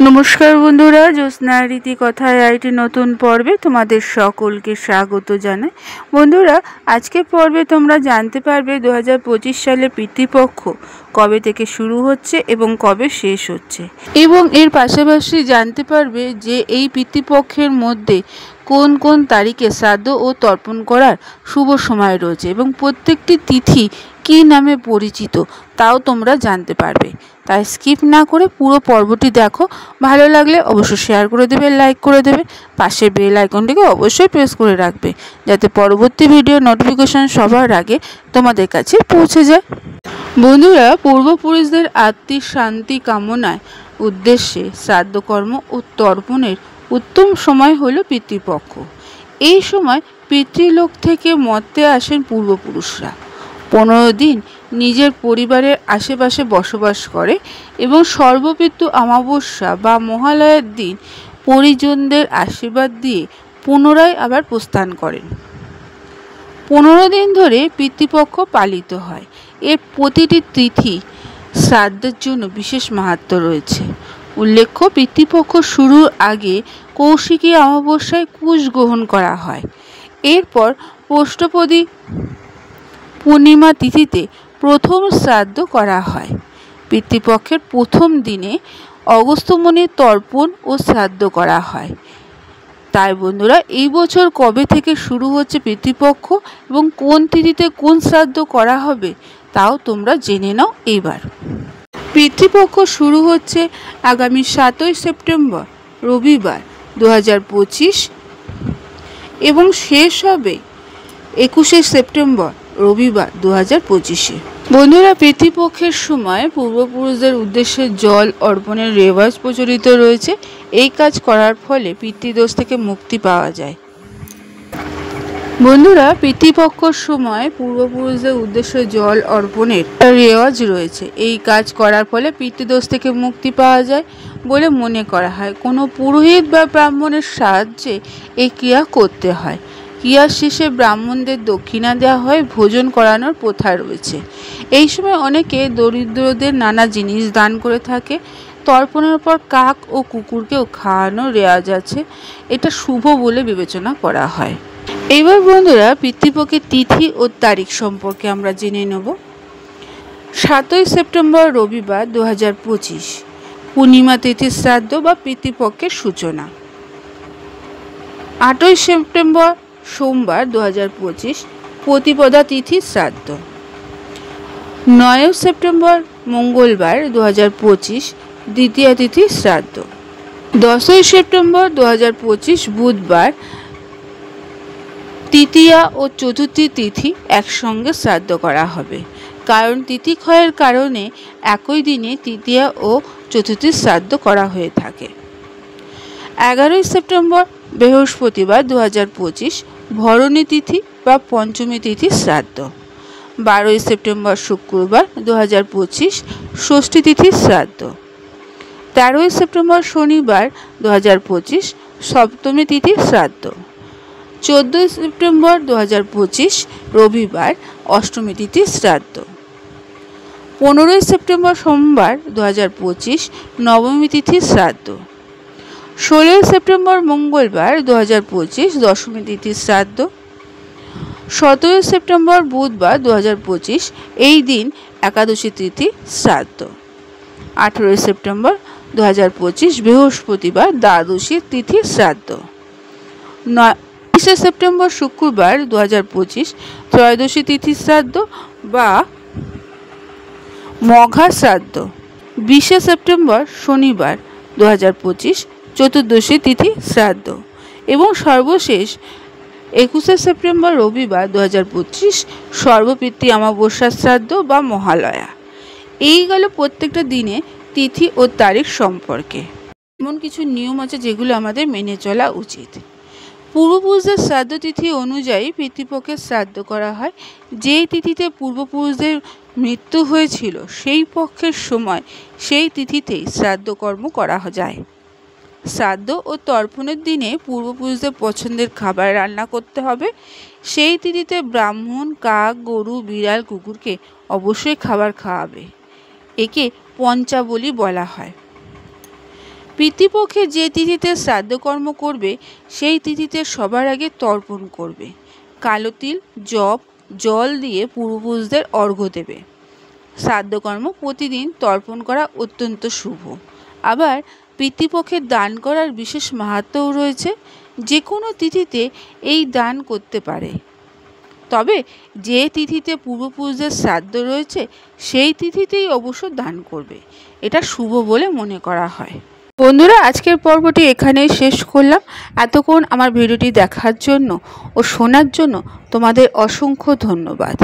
নমস্কার বন্ধুরা, জ্যোৎস্না রীতি কথায় আইটি নতুন পর্বে তোমাদের সকলকে স্বাগত জানাই। বন্ধুরা, আজকের পর্বে তোমরা জানতে পারবে 2025 সালে পিতৃপক্ষ কবে থেকে শুরু হচ্ছে এবং কবে শেষ হচ্ছে, এবং এর পাশাপাশি জানতে পারবে যে এই পিতৃপক্ষের মধ্যে কোন কোন তারিখে শ্রাদ্ধ ও তর্পণ করার শুভ সময় রয়েছে এবং প্রত্যেকটি তিথি কী নামে পরিচিত তাও তোমরা জানতে পারবে। তাই স্কিপ না করে পুরো পর্বটি দেখো। ভালো লাগলে অবশ্যই শেয়ার করে দেবে, লাইক করে দেবে, পাশে বেল আইকনটিকে অবশ্যই প্রেস করে রাখবে যাতে পরবর্তী ভিডিও নোটিফিকেশন সবার আগে তোমাদের কাছে পৌঁছে যায়। বন্ধুরা, পূর্বপুরুষদের আত্মিক শান্তি কামনায় উদ্দেশ্যে শ্রাদ্ধকর্ম ও তর্পণের উত্তম সময় হলো পিতৃপক্ষ। এই সময় পিতৃলোক থেকে মর্তে আসেন পূর্বপুরুষরা। 15 দিন নিজের পরিবারের আশেপাশে বসবাস করে এবং সর্বপিতৃ অমাবস্যা বা মহালয়ার দিন পরিজনদের আশীর্বাদ দিয়ে পুনরায় আবার প্রস্থান করেন। 15 দিন ধরে পিতৃপক্ষ পালিত হয়। এর প্রতিটি তিথি শ্রাদ্ধের জন্য বিশেষ মাহাত্ম্য রয়েছে। উল্লেখ্য, পিতৃপক্ষ শুরুর আগে কৌশিকী অমাবস্যায় কুশ গ্রহণ করা হয়। এরপর পৌষপদী পূর্ণিমা তিথিতে প্রথম শ্রাদ্ধ করা হয়। পিতৃপক্ষের প্রথম দিনে অগস্ত্যমুনির তর্পণ ও শ্রাদ্ধ করা হয়। তাই বন্ধুরা, এই বছর কবে থেকে শুরু হচ্ছে পিতৃপক্ষ এবং কোন তিথিতে কোন শ্রাদ্ধ করা হবে তাও তোমরা জেনে নাও। এবার পিতৃপক্ষ শুরু হচ্ছে আগামী 7ই সেপ্টেম্বর রবিবার 2025 এবং শেষ হবে 21শে সেপ্টেম্বর রবিবার 2025-এ। বন্ধুরা, পিতৃপক্ষের সময় পূর্বপুরুষদের উদ্দেশ্যে জল অর্পণের রেওয়াজ প্রচলিত রয়েছে। এই কাজ করার ফলে পিতৃদোষ থেকে মুক্তি পাওয়া যায়। বন্ধুরা, পিতৃপক্ষর সময় পূর্বপুরুষদের উদ্দেশ্যে জল অর্পণের রেওয়াজ রয়েছে। এই কাজ করার ফলে পিতৃদোষ থেকে মুক্তি পাওয়া যায় বলে মনে করা হয়। কোনো পুরোহিত বা ব্রাহ্মণের সাহায্যে এই ক্রিয়া করতে হয়। ক্রিয়ার শেষে ব্রাহ্মণদের দক্ষিণা দেওয়া হয়, ভোজন করানোর প্রথা রয়েছে। এই সময় অনেকে দরিদ্রদের নানা জিনিস দান করে থাকে। তর্পণের পর কাক ও কুকুরকেও খাওয়ানোর রেওয়াজ আছে। এটা শুভ বলে বিবেচনা করা হয়। এবার বন্ধুরা, পিতৃপক্ষের তিথি ও তারিখ সম্পর্কে আমরা জেনে নেব। 7ই সেপ্টেম্বর রবিবার 2025 পূর্ণিমা তিথির শ্রাদ্ধ বা পিতৃপক্ষের সূচনা। 8ই সেপ্টেম্বর সোমবার 2025 প্রতিপদা তিথির শ্রাদ্ধ। 9ই সেপ্টেম্বর মঙ্গলবার 2025 দ্বিতীয়া তিথির শ্রাদ্ধ। 10ই সেপ্টেম্বর 2025 বুধবার তৃতীয়া ও চতুর্থী তিথি একসঙ্গে শ্রাদ্ধ করা হবে, কারণ তিথিক্ষয়ের কারণে একই দিনে তৃতীয়া ও চতুর্থী শ্রাদ্ধ করা হয়ে থাকে। 11ই সেপ্টেম্বর বৃহস্পতিবার 2025 ভরণী তিথি বা পঞ্চমী তিথি শ্রাদ্ধ। 12ই সেপ্টেম্বর শুক্রবার 2025 ষষ্ঠী তিথির শ্রাদ্ধ। 13ই সেপ্টেম্বর শনিবার 2025 সপ্তমী তিথির শ্রাদ্ধ। 14ই সেপ্টেম্বর 2025 রবিবার অষ্টমী তিথির শ্রাদ্ধ। 15ই সেপ্টেম্বর সোমবার 2025 নবমী তিথির শ্রাদ্ধ। 16ই সেপ্টেম্বর মঙ্গলবার 2025 দশমী তিথির শ্রাদ্ধ। 17ই সেপ্টেম্বর বুধবার 2025 এই দিন একাদশী তিথি শ্রাদ্ধ। 18ই সেপ্টেম্বর 2025 বৃহস্পতিবার দ্বাদশী তিথি শ্রাদ্ধ। 19শে সেপ্টেম্বর শুক্রবার 2025 ত্রয়োদশী তিথি শ্রাদ্ধ বা মঘা শ্রাদ্ধ। 20শে সেপ্টেম্বর শনিবার 2025 চতুর্দশী তিথি শ্রাদ্ধ এবং সর্বশেষ 21শে সেপ্টেম্বর রবিবার 2025 সর্বপিতৃ অমাবস্যা শ্রাদ্ধ বা মহালয়া। এই গেল প্রত্যেকটা দিনে তিথি ও তারিখ সম্পর্কে। এমন কিছু নিয়ম আছে যেগুলো আমাদের মেনে চলা উচিত। পূর্বপুরুষদের শ্রাদ্ধ তিথি অনুযায়ী পিতৃপক্ষের শ্রাদ্ধ করা হয়। যেই তিথিতে পূর্বপুরুষদের মৃত্যু হয়েছিল সেই পক্ষের সময় সেই তিথিতেই শ্রাদ্ধকর্ম করা যায়। শ্রাদ্ধ ও তর্পণের দিনে পূর্বপুরুষদের পছন্দের খাবার রান্না করতে হবে। সেই তিথিতে ব্রাহ্মণ কাক গরু বিড়াল কুকুরকে অবশ্যই খাবার খাওয়াবে। একে পঞ্চাবলী বলা হয়। পিতৃপক্ষে যে তিথিতে শ্রাদ্ধকর্ম করবে সেই তিথিতে সবার আগে তর্পণ করবে। কালো তিল, জব, জল দিয়ে পূর্বপুরুষদের অর্ঘ্য দেবে। শ্রাদ্ধকর্ম প্রতিদিন তর্পণ করা অত্যন্ত শুভ। আবার পিতৃপক্ষে দান করার বিশেষ মাহাত্ম্যও রয়েছে। যে কোনো তিথিতে এই দান করতে পারে, তবে যে তিথিতে পূর্বপুরুষদের শ্রাদ্ধ রয়েছে সেই তিথিতেই অবশ্য দান করবে, এটা শুভ বলে মনে করা হয়। বন্ধুরা, আজকের পর্বটি এখানেই শেষ করলাম। এতক্ষণ আমার ভিডিওটি দেখার জন্য ও শোনার জন্য তোমাদের অসংখ্য ধন্যবাদ।